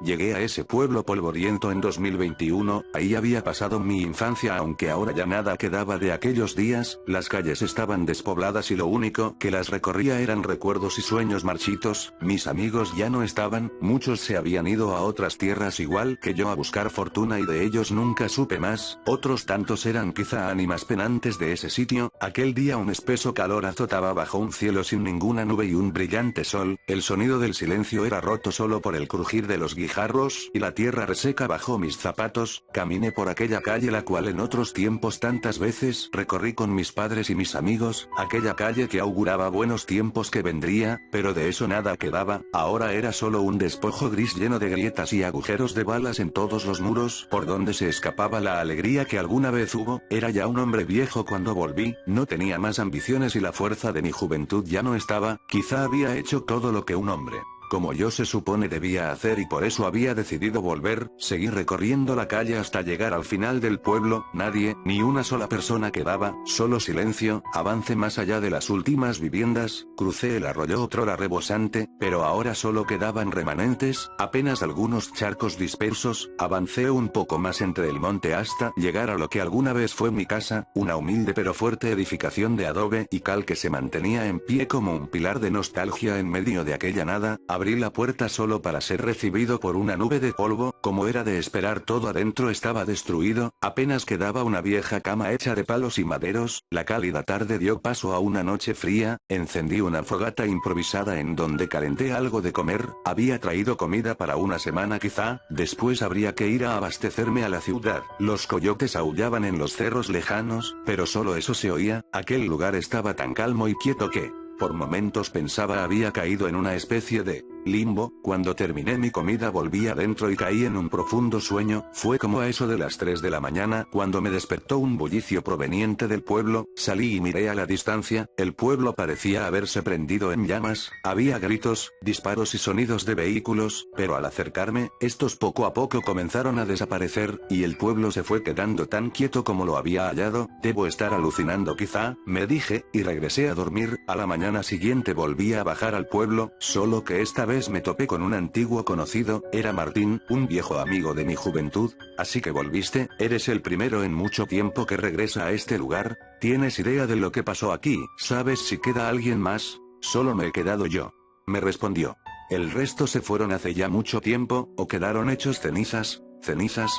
Llegué a ese pueblo polvoriento en 2021, ahí había pasado mi infancia, aunque ahora ya nada quedaba de aquellos días, las calles estaban despobladas y lo único que las recorría eran recuerdos y sueños marchitos, mis amigos ya no estaban, muchos se habían ido a otras tierras igual que yo a buscar fortuna y de ellos nunca supe más, otros tantos eran quizá ánimas penantes de ese sitio. Aquel día un espeso calor azotaba bajo un cielo sin ninguna nube y un brillante sol, el sonido del silencio era roto solo por el crujir de los guijarros y la tierra reseca bajo mis zapatos. Caminé por aquella calle la cual en otros tiempos tantas veces recorrí con mis padres y mis amigos, aquella calle que auguraba buenos tiempos que vendría, pero de eso nada quedaba, ahora era solo un despojo gris lleno de grietas y agujeros de balas en todos los muros por donde se escapaba la alegría que alguna vez hubo. Era ya un hombre viejo cuando volví, no tenía más ambiciones y la fuerza de mi juventud ya no estaba, quizá había hecho todo lo que un hombre como yo se supone debía hacer y por eso había decidido volver. Seguí recorriendo la calle hasta llegar al final del pueblo, nadie, ni una sola persona quedaba, solo silencio, avancé más allá de las últimas viviendas, crucé el arroyo otrora rebosante, pero ahora solo quedaban remanentes, apenas algunos charcos dispersos, avancé un poco más entre el monte hasta llegar a lo que alguna vez fue mi casa, una humilde pero fuerte edificación de adobe y cal que se mantenía en pie como un pilar de nostalgia en medio de aquella nada. Abrí la puerta solo para ser recibido por una nube de polvo, como era de esperar todo adentro estaba destruido, apenas quedaba una vieja cama hecha de palos y maderos, la cálida tarde dio paso a una noche fría, encendí una fogata improvisada en donde calenté algo de comer, había traído comida para una semana quizá, después habría que ir a abastecerme a la ciudad, los coyotes aullaban en los cerros lejanos, pero solo eso se oía, aquel lugar estaba tan calmo y quieto que por momentos pensaba había caído en una especie de limbo. Cuando terminé mi comida volví adentro y caí en un profundo sueño, fue como a eso de las 3 de la mañana cuando me despertó un bullicio proveniente del pueblo, salí y miré a la distancia, el pueblo parecía haberse prendido en llamas, había gritos, disparos y sonidos de vehículos, pero al acercarme, estos poco a poco comenzaron a desaparecer, y el pueblo se fue quedando tan quieto como lo había hallado. Debo estar alucinando quizá, me dije, y regresé a dormir. A la mañana siguiente volví a bajar al pueblo, solo que esta vez me topé con un antiguo conocido, era Martín, un viejo amigo de mi juventud. Así que volviste, eres el primero en mucho tiempo que regresa a este lugar, ¿tienes idea de lo que pasó aquí? ¿Sabes si queda alguien más? Solo me he quedado yo. Me respondió. ¿El resto se fueron hace ya mucho tiempo, o quedaron hechos cenizas? ¿Cenizas?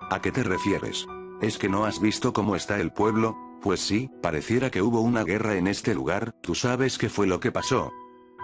¿A qué te refieres? ¿Es que no has visto cómo está el pueblo? Pues sí, pareciera que hubo una guerra en este lugar. ¿Tú sabes qué fue lo que pasó?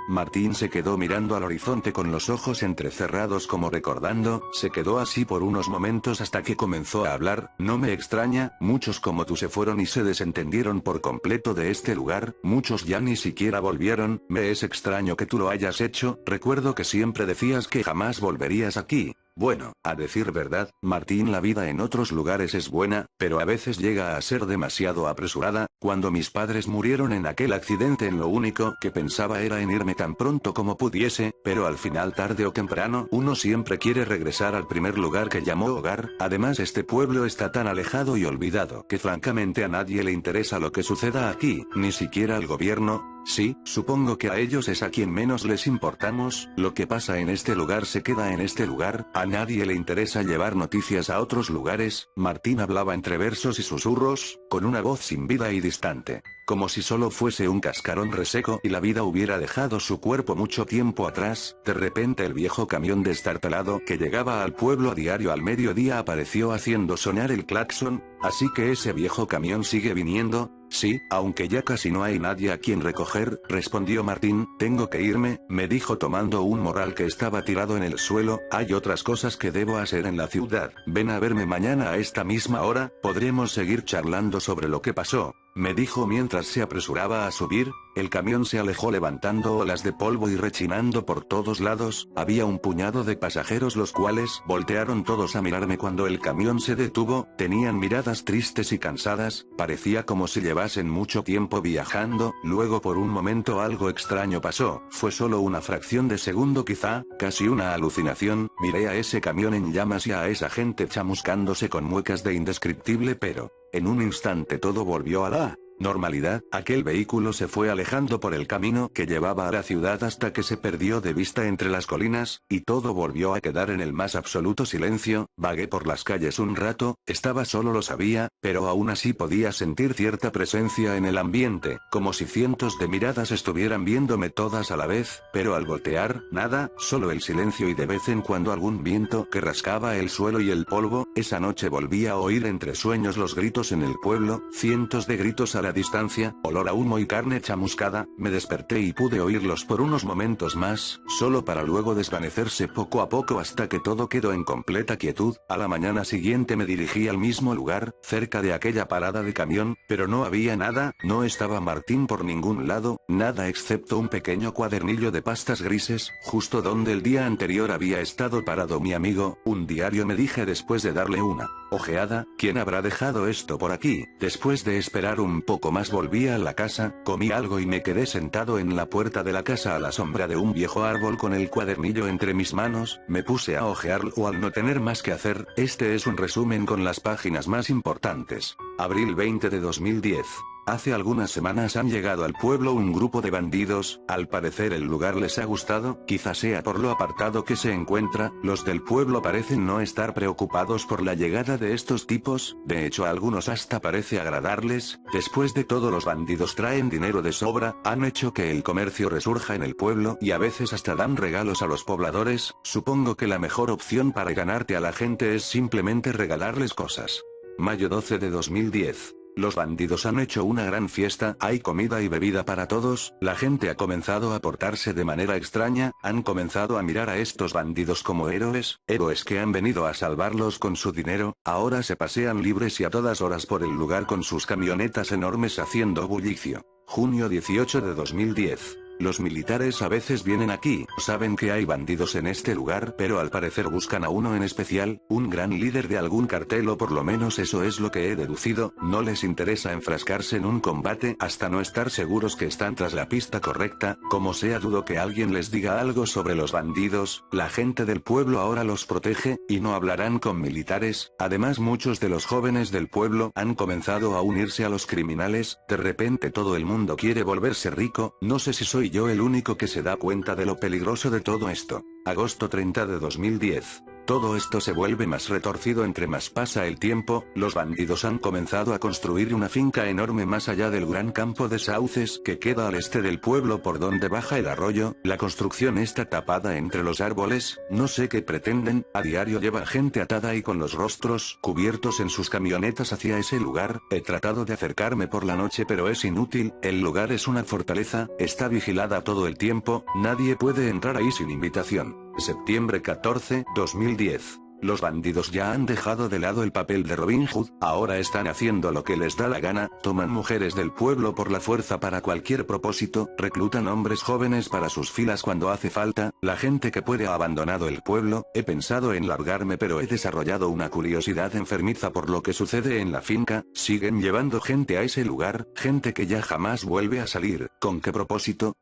Martín se quedó mirando al horizonte con los ojos entrecerrados como recordando, se quedó así por unos momentos hasta que comenzó a hablar. No me extraña, muchos como tú se fueron y se desentendieron por completo de este lugar, muchos ya ni siquiera volvieron, me es extraño que tú lo hayas hecho, recuerdo que siempre decías que jamás volverías aquí. Bueno, a decir verdad, Martín, la vida en otros lugares es buena, pero a veces llega a ser demasiado apresurada. Cuando mis padres murieron en aquel accidente, en lo único que pensaba era en irme tan pronto como pudiese, pero al final tarde o temprano uno siempre quiere regresar al primer lugar que llamó hogar. Además este pueblo está tan alejado y olvidado que francamente a nadie le interesa lo que suceda aquí, ni siquiera al gobierno. Sí, supongo que a ellos es a quien menos les importamos, lo que pasa en este lugar se queda en este lugar, a nadie le interesa llevar noticias a otros lugares. Martín hablaba entre versos y susurros, con una voz sin vida y distante, como si solo fuese un cascarón reseco y la vida hubiera dejado su cuerpo mucho tiempo atrás. De repente el viejo camión destartalado que llegaba al pueblo a diario al mediodía apareció haciendo sonar el claxon. Así que ese viejo camión sigue viniendo. Sí, aunque ya casi no hay nadie a quien recoger, respondió Martín. Tengo que irme, me dijo tomando un morral que estaba tirado en el suelo, hay otras cosas que debo hacer en la ciudad. Ven a verme mañana a esta misma hora, podremos seguir charlando sobre lo que pasó, me dijo mientras se apresuraba a subir. El camión se alejó levantando olas de polvo y rechinando por todos lados. Había un puñado de pasajeros los cuales voltearon todos a mirarme cuando el camión se detuvo, tenían miradas tristes y cansadas, parecía como si llevasen mucho tiempo viajando. Luego por un momento algo extraño pasó, fue solo una fracción de segundo quizá, casi una alucinación, miré a ese camión en llamas y a esa gente chamuscándose con muecas de indescriptible pero, en un instante todo volvió a la Normalidad, aquel vehículo se fue alejando por el camino que llevaba a la ciudad hasta que se perdió de vista entre las colinas, y todo volvió a quedar en el más absoluto silencio. Vagué por las calles un rato, estaba solo, lo sabía, pero aún así podía sentir cierta presencia en el ambiente, como si cientos de miradas estuvieran viéndome todas a la vez, pero al voltear, nada, solo el silencio y de vez en cuando algún viento que rascaba el suelo y el polvo. Esa noche volví a oír entre sueños los gritos en el pueblo, cientos de gritos a la distancia, olor a humo y carne chamuscada. Me desperté y pude oírlos por unos momentos más, solo para luego desvanecerse poco a poco hasta que todo quedó en completa quietud. A la mañana siguiente me dirigí al mismo lugar, cerca de aquella parada de camión, pero no había nada, no estaba Martín por ningún lado, nada excepto un pequeño cuadernillo de pastas grises, justo donde el día anterior había estado parado mi amigo. Un diario, me dije después de darle una ojeada. ¿Quién habrá dejado esto por aquí? Después de esperar un poco más volví a la casa, comí algo y me quedé sentado en la puerta de la casa a la sombra de un viejo árbol con el cuadernillo entre mis manos. Me puse a hojearlo al no tener más que hacer. Este es un resumen con las páginas más importantes. Abril 20 de 2010. Hace algunas semanas han llegado al pueblo un grupo de bandidos. Al parecer el lugar les ha gustado, quizás sea por lo apartado que se encuentra. Los del pueblo parecen no estar preocupados por la llegada de estos tipos, de hecho a algunos hasta parece agradarles. Después de todo, los bandidos traen dinero de sobra, han hecho que el comercio resurja en el pueblo y a veces hasta dan regalos a los pobladores. Supongo que la mejor opción para ganarte a la gente es simplemente regalarles cosas. Mayo 12 de 2010. Los bandidos han hecho una gran fiesta, hay comida y bebida para todos. La gente ha comenzado a portarse de manera extraña, han comenzado a mirar a estos bandidos como héroes que han venido a salvarlos con su dinero. Ahora se pasean libres y a todas horas por el lugar con sus camionetas enormes haciendo bullicio. Junio 18 de 2010. Los militares a veces vienen aquí, saben que hay bandidos en este lugar, pero al parecer buscan a uno en especial, un gran líder de algún cartel, o por lo menos eso es lo que he deducido. No les interesa enfrascarse en un combate hasta no estar seguros que están tras la pista correcta. Como sea, dudo que alguien les diga algo sobre los bandidos. La gente del pueblo ahora los protege, y no hablarán con militares. Además, muchos de los jóvenes del pueblo han comenzado a unirse a los criminales. De repente todo el mundo quiere volverse rico. No sé si soy yo el único que se da cuenta de lo peligroso de todo esto. Agosto 30 de 2010. Todo esto se vuelve más retorcido entre más pasa el tiempo. Los bandidos han comenzado a construir una finca enorme más allá del gran campo de sauces que queda al este del pueblo por donde baja el arroyo. La construcción está tapada entre los árboles, no sé qué pretenden. A diario lleva gente atada y con los rostros cubiertos en sus camionetas hacia ese lugar. He tratado de acercarme por la noche pero es inútil. El lugar es una fortaleza, está vigilada todo el tiempo, nadie puede entrar ahí sin invitación. Septiembre 14, 2010. Los bandidos ya han dejado de lado el papel de Robin Hood, ahora están haciendo lo que les da la gana, toman mujeres del pueblo por la fuerza para cualquier propósito, reclutan hombres jóvenes para sus filas cuando hace falta. La gente que puede ha abandonado el pueblo. He pensado en largarme pero he desarrollado una curiosidad enfermiza por lo que sucede en la finca. Siguen llevando gente a ese lugar, gente que ya jamás vuelve a salir. ¿Con qué propósito?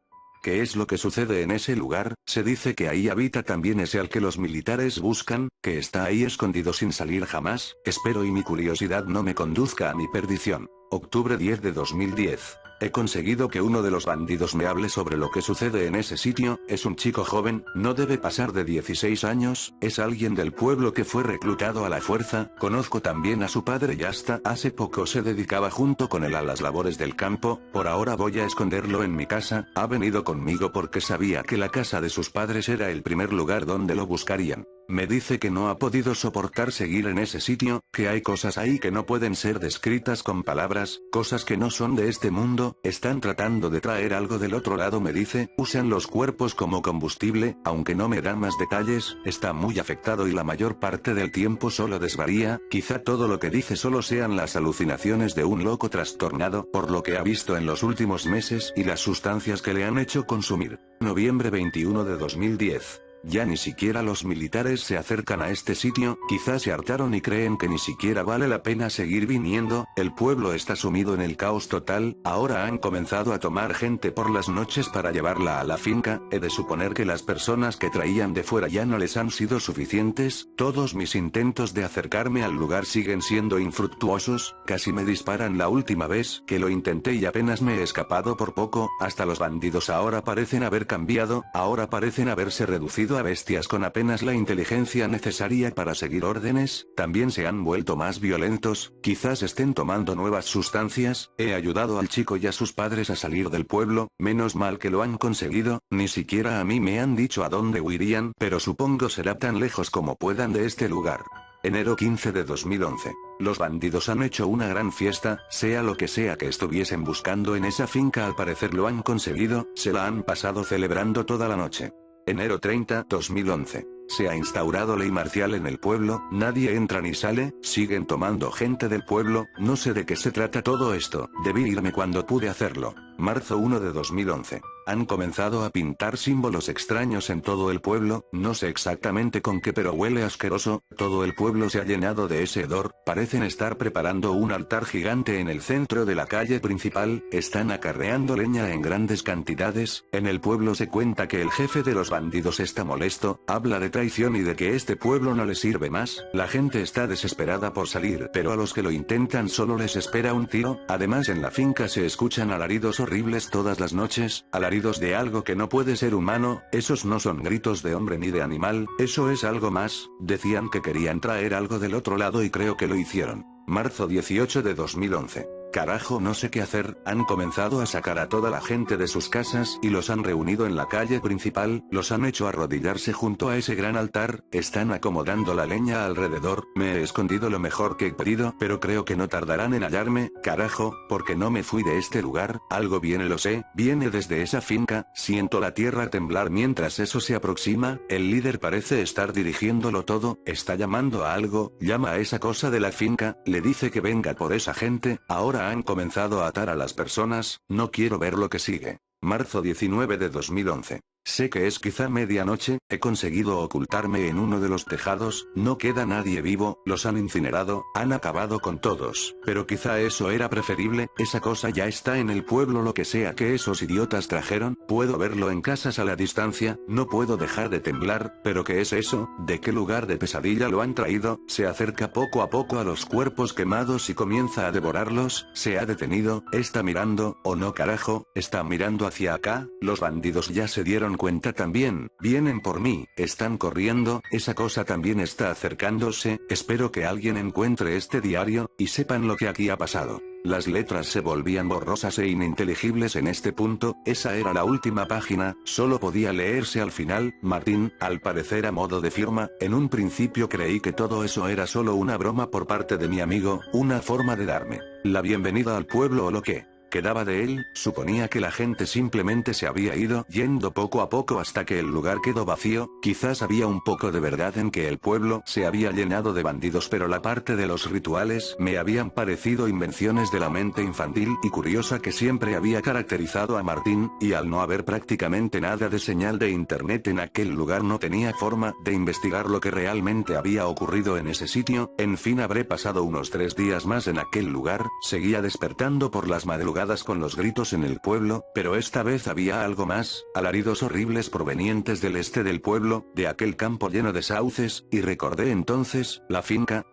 ¿Qué es lo que sucede en ese lugar? Se dice que ahí habita también ese al que los militares buscan, que está ahí escondido sin salir jamás. Espero y mi curiosidad no me conduzca a mi perdición. Octubre 10 de 2010. He conseguido que uno de los bandidos me hable sobre lo que sucede en ese sitio. Es un chico joven, no debe pasar de 16 años, es alguien del pueblo que fue reclutado a la fuerza. Conozco también a su padre y hasta hace poco se dedicaba junto con él a las labores del campo. Por ahora voy a esconderlo en mi casa. Ha venido conmigo porque sabía que la casa de sus padres era el primer lugar donde lo buscarían. Me dice que no ha podido soportar seguir en ese sitio, que hay cosas ahí que no pueden ser descritas con palabras, cosas que no son de este mundo. Están tratando de traer algo del otro lado, me dice, usan los cuerpos como combustible, aunque no me da más detalles. Está muy afectado y la mayor parte del tiempo solo desvaría. Quizá todo lo que dice solo sean las alucinaciones de un loco trastornado, por lo que ha visto en los últimos meses y las sustancias que le han hecho consumir. Noviembre 21 de 2010. Ya ni siquiera los militares se acercan a este sitio, quizás se hartaron y creen que ni siquiera vale la pena seguir viniendo, el pueblo está sumido en el caos total, ahora han comenzado a tomar gente por las noches para llevarla a la finca, he de suponer que las personas que traían de fuera ya no les han sido suficientes, todos mis intentos de acercarme al lugar siguen siendo infructuosos, casi me disparan la última vez que lo intenté y apenas me he escapado por poco, hasta los bandidos ahora parecen haber cambiado, ahora parecen haberse reducido a bestias con apenas la inteligencia necesaria para seguir órdenes, también se han vuelto más violentos, quizás estén tomando nuevas sustancias, he ayudado al chico y a sus padres a salir del pueblo, menos mal que lo han conseguido, ni siquiera a mí me han dicho a dónde huirían, pero supongo será tan lejos como puedan de este lugar. Enero 15 de 2011. Los bandidos han hecho una gran fiesta, sea lo que sea que estuviesen buscando en esa finca al parecer lo han conseguido, se la han pasado celebrando toda la noche. Enero 30, 2011. Se ha instaurado ley marcial en el pueblo, nadie entra ni sale, siguen tomando gente del pueblo, no sé de qué se trata todo esto, debí irme cuando pude hacerlo. Marzo 1 de 2011. Han comenzado a pintar símbolos extraños en todo el pueblo, no sé exactamente con qué pero huele asqueroso, todo el pueblo se ha llenado de ese hedor, parecen estar preparando un altar gigante en el centro de la calle principal, están acarreando leña en grandes cantidades, en el pueblo se cuenta que el jefe de los bandidos está molesto, habla de traición y de que este pueblo no le sirve más, la gente está desesperada por salir pero a los que lo intentan solo les espera un tiro, además en la finca se escuchan alaridos horribles todas las noches, alaridos de algo que no puede ser humano, esos no son gritos de hombre ni de animal, eso es algo más, decían que querían traer algo del otro lado y creo que lo hicieron. Marzo 18 de 2011. Carajo, no sé qué hacer, han comenzado a sacar a toda la gente de sus casas y los han reunido en la calle principal, los han hecho arrodillarse junto a ese gran altar, están acomodando la leña alrededor, me he escondido lo mejor que he podido, pero creo que no tardarán en hallarme, carajo, porque no me fui de este lugar, algo viene lo sé, viene desde esa finca, siento la tierra temblar mientras eso se aproxima, el líder parece estar dirigiéndolo todo, está llamando a algo, llama a esa cosa de la finca, le dice que venga por esa gente, ahora han comenzado a atar a las personas, no quiero ver lo que sigue. Marzo 19 de 2011. Sé que es quizá medianoche, he conseguido ocultarme en uno de los tejados, no queda nadie vivo, los han incinerado, han acabado con todos, pero quizá eso era preferible, esa cosa ya está en el pueblo lo que sea que esos idiotas trajeron, puedo verlo en casas a la distancia, no puedo dejar de temblar, pero ¿qué es eso? ¿De qué lugar de pesadilla lo han traído? Se acerca poco a poco a los cuerpos quemados y comienza a devorarlos, se ha detenido, está mirando, o no carajo, está mirando hacia acá, los bandidos ya se dieron cuenta también, vienen por mí, están corriendo, esa cosa también está acercándose, espero que alguien encuentre este diario, y sepan lo que aquí ha pasado. Las letras se volvían borrosas e ininteligibles en este punto, esa era la última página, solo podía leerse al final, Martín, al parecer a modo de firma, en un principio creí que todo eso era solo una broma por parte de mi amigo, una forma de darme la bienvenida al pueblo o lo que quedaba de él, suponía que la gente simplemente se había ido yendo poco a poco hasta que el lugar quedó vacío, quizás había un poco de verdad en que el pueblo se había llenado de bandidos pero la parte de los rituales me habían parecido invenciones de la mente infantil y curiosa que siempre había caracterizado a Martín, y al no haber prácticamente nada de señal de internet en aquel lugar no tenía forma de investigar lo que realmente había ocurrido en ese sitio, en fin habré pasado unos 3 días más en aquel lugar, seguía despertando por las madrugadas con los gritos en el pueblo, pero esta vez había algo más, alaridos horribles provenientes del este del pueblo, de aquel campo lleno de sauces, y recordé entonces, la finca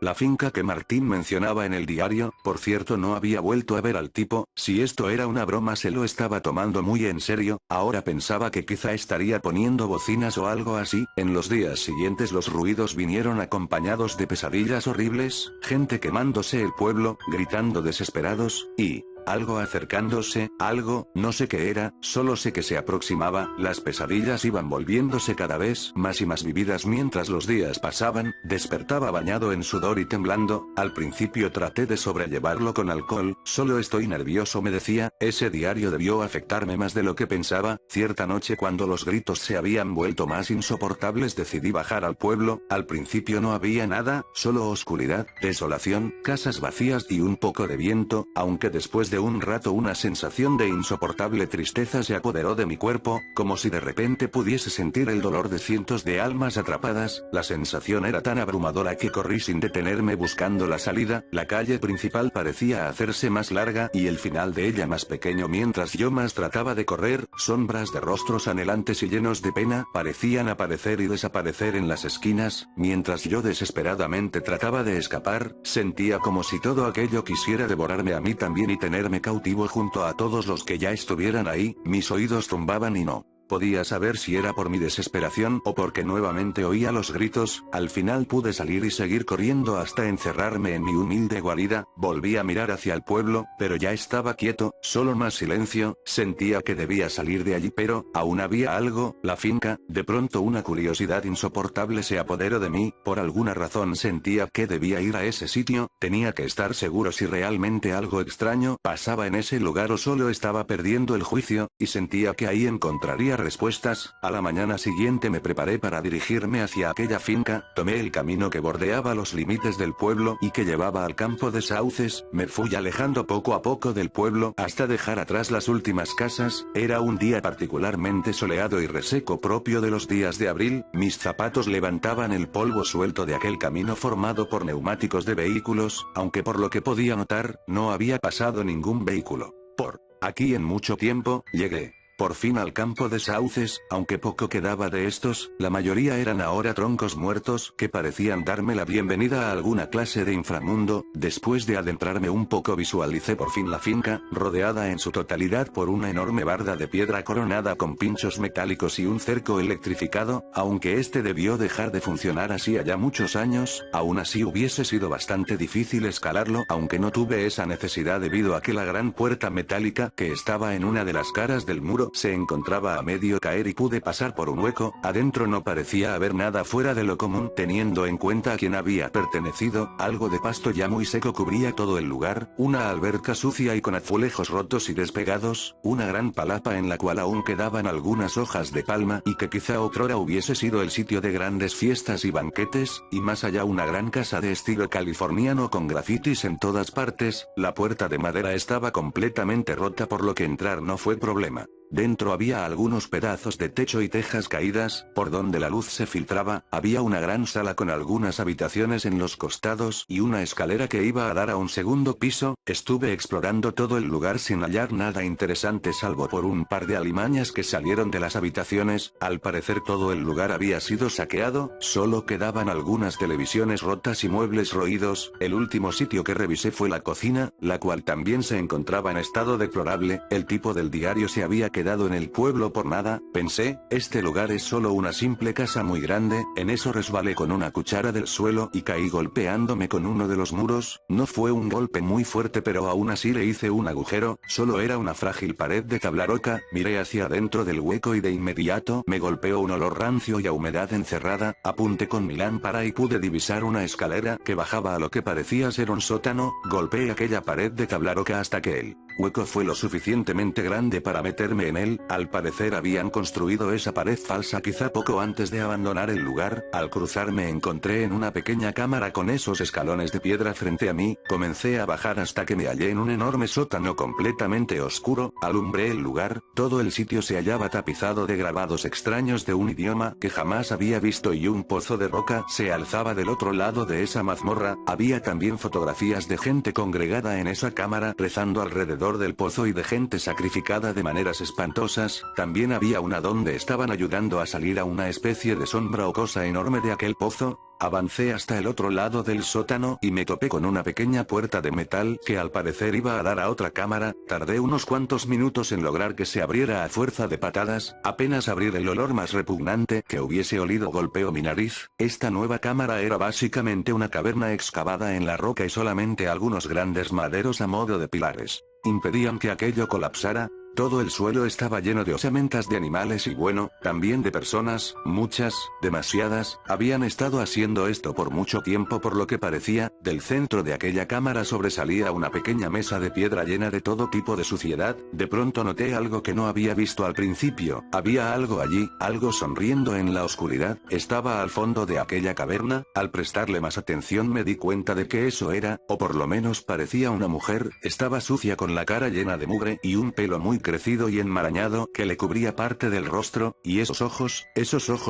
que Martín mencionaba en el diario, por cierto no había vuelto a ver al tipo, si esto era una broma se lo estaba tomando muy en serio, ahora pensaba que quizá estaría poniendo bocinas o algo así, en los días siguientes los ruidos vinieron acompañados de pesadillas horribles, gente quemándose el pueblo, gritando desesperados, y algo acercándose, algo, no sé qué era, solo sé que se aproximaba, las pesadillas iban volviéndose cada vez más y más vividas mientras los días pasaban, despertaba bañado en sudor y temblando, al principio traté de sobrellevarlo con alcohol, solo estoy nervioso me decía, ese diario debió afectarme más de lo que pensaba, cierta noche cuando los gritos se habían vuelto más insoportables decidí bajar al pueblo, al principio no había nada, solo oscuridad, desolación, casas vacías y un poco de viento, aunque después Después de un rato una sensación de insoportable tristeza se apoderó de mi cuerpo, como si de repente pudiese sentir el dolor de cientos de almas atrapadas. La sensación era tan abrumadora que corrí sin detenerme buscando la salida. La calle principal parecía hacerse más larga y el final de ella más pequeño mientras yo más trataba de correr. Sombras de rostros anhelantes y llenos de pena parecían aparecer y desaparecer en las esquinas, mientras yo desesperadamente trataba de escapar. Sentía como si todo aquello quisiera devorarme a mí también y tenerme cautivo junto a todos los que ya estuvieran ahí. Mis oídos zumbaban y no podía saber si era por mi desesperación o porque nuevamente oía los gritos. Al final pude salir y seguir corriendo hasta encerrarme en mi humilde guarida. Volví a mirar hacia el pueblo, pero ya estaba quieto, solo más silencio. Sentía que debía salir de allí, pero aún había algo, la finca. De pronto una curiosidad insoportable se apoderó de mí. Por alguna razón sentía que debía ir a ese sitio. Tenía que estar seguro si realmente algo extraño pasaba en ese lugar o solo estaba perdiendo el juicio, y sentía que ahí encontraría respuestas. A la mañana siguiente me preparé para dirigirme hacia aquella finca. Tomé el camino que bordeaba los límites del pueblo y que llevaba al campo de sauces. Me fui alejando poco a poco del pueblo hasta dejar atrás las últimas casas. Era un día particularmente soleado y reseco propio de los días de abril. Mis zapatos levantaban el polvo suelto de aquel camino formado por neumáticos de vehículos, aunque por lo que podía notar, no había pasado ningún vehículo por aquí en mucho tiempo. Llegué por fin al campo de sauces, aunque poco quedaba de estos. La mayoría eran ahora troncos muertos que parecían darme la bienvenida a alguna clase de inframundo. Después de adentrarme un poco visualicé por fin la finca, rodeada en su totalidad por una enorme barda de piedra coronada con pinchos metálicos y un cerco electrificado. Aunque este debió dejar de funcionar así ya muchos años, aún así hubiese sido bastante difícil escalarlo, aunque no tuve esa necesidad debido a que la gran puerta metálica que estaba en una de las caras del muro se encontraba a medio caer y pude pasar por un hueco. Adentro no parecía haber nada fuera de lo común, teniendo en cuenta a quién había pertenecido. Algo de pasto ya muy seco cubría todo el lugar, una alberca sucia y con azulejos rotos y despegados, una gran palapa en la cual aún quedaban algunas hojas de palma y que quizá otrora hubiese sido el sitio de grandes fiestas y banquetes, y más allá una gran casa de estilo californiano con grafitis en todas partes. La puerta de madera estaba completamente rota, por lo que entrar no fue problema. Dentro había algunos pedazos de techo y tejas caídas, por donde la luz se filtraba. Había una gran sala con algunas habitaciones en los costados y una escalera que iba a dar a un segundo piso. Estuve explorando todo el lugar sin hallar nada interesante salvo por un par de alimañas que salieron de las habitaciones. Al parecer todo el lugar había sido saqueado, solo quedaban algunas televisiones rotas y muebles roídos. El último sitio que revisé fue la cocina, la cual también se encontraba en estado deplorable. El tipo del diario se había quedado en el pueblo por nada. Pensé, este lugar es solo una simple casa muy grande. En eso resbalé con una cuchara del suelo y caí golpeándome con uno de los muros. No fue un golpe muy fuerte, pero aún así le hice un agujero. Solo era una frágil pared de tabla roca. Miré hacia adentro del hueco y de inmediato me golpeó un olor rancio y a humedad encerrada. Apunté con mi lámpara y pude divisar una escalera que bajaba a lo que parecía ser un sótano. Golpeé aquella pared de tabla roca hasta que el hueco fue lo suficientemente grande para meterme en él. Al parecer habían construido esa pared falsa quizá poco antes de abandonar el lugar. Al cruzar me encontré en una pequeña cámara con esos escalones de piedra frente a mí. Comencé a bajar hasta que me hallé en un enorme sótano completamente oscuro. Alumbré el lugar. Todo el sitio se hallaba tapizado de grabados extraños de un idioma que jamás había visto y un pozo de roca se alzaba del otro lado de esa mazmorra. Había también fotografías de gente congregada en esa cámara rezando alrededor del pozo y de gente sacrificada de maneras espantosas. También había una donde estaban ayudando a salir a una especie de sombra o cosa enorme de aquel pozo. Avancé hasta el otro lado del sótano y me topé con una pequeña puerta de metal que al parecer iba a dar a otra cámara. Tardé unos cuantos minutos en lograr que se abriera a fuerza de patadas. Apenas abrir el olor más repugnante que hubiese olido golpeó mi nariz. Esta nueva cámara era básicamente una caverna excavada en la roca y solamente algunos grandes maderos a modo de pilares impedían que aquello colapsara. Todo el suelo estaba lleno de osamentas de animales y bueno, también de personas, muchas, demasiadas, habían estado haciendo esto por mucho tiempo por lo que parecía, del centro de aquella cámara sobresalía una pequeña mesa de piedra llena de todo tipo de suciedad, de pronto noté algo que no había visto al principio, había algo allí, algo sonriendo en la oscuridad, estaba al fondo de aquella caverna, al prestarle más atención me di cuenta de que eso era, o por lo menos parecía una mujer, estaba sucia con la cara llena de mugre y un pelo muy crecido y enmarañado que le cubría parte del rostro, y esos ojos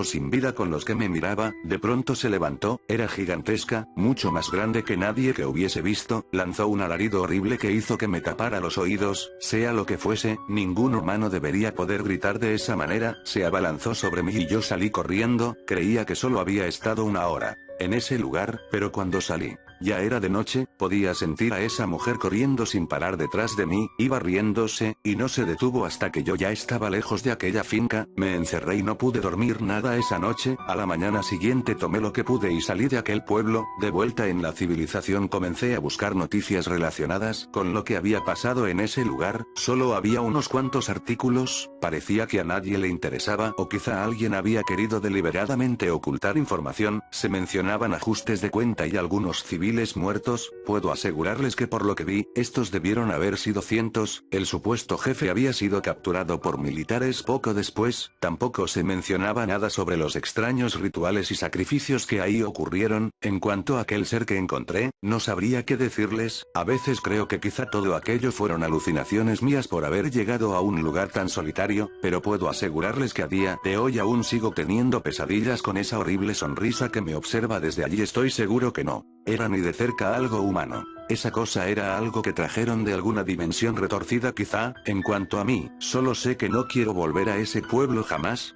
sin vida con los que me miraba, de pronto se levantó, era gigantesca, mucho más grande que nadie que hubiese visto, lanzó un alarido horrible que hizo que me tapara los oídos, sea lo que fuese, ningún humano debería poder gritar de esa manera, se abalanzó sobre mí y yo salí corriendo, creía que solo había estado una hora en ese lugar, pero cuando salí, ya era de noche, podía sentir a esa mujer corriendo sin parar detrás de mí, iba riéndose, y no se detuvo hasta que yo ya estaba lejos de aquella finca, me encerré y no pude dormir nada esa noche, a la mañana siguiente tomé lo que pude y salí de aquel pueblo, de vuelta en la civilización comencé a buscar noticias relacionadas con lo que había pasado en ese lugar, solo había unos cuantos artículos, parecía que a nadie le interesaba o quizá alguien había querido deliberadamente ocultar información, se mencionaban ajustes de cuenta y algunos civiles muertos, puedo asegurarles que por lo que vi, estos debieron haber sido cientos, el supuesto jefe había sido capturado por militares poco después, tampoco se mencionaba nada sobre los extraños rituales y sacrificios que ahí ocurrieron, en cuanto a aquel ser que encontré, no sabría qué decirles, a veces creo que quizá todo aquello fueron alucinaciones mías por haber llegado a un lugar tan solitario, pero puedo asegurarles que a día de hoy aún sigo teniendo pesadillas con esa horrible sonrisa que me observa desde allí, estoy seguro que no era ni de cerca algo humano. Esa cosa era algo que trajeron de alguna dimensión retorcida quizá, en cuanto a mí, solo sé que no quiero volver a ese pueblo jamás,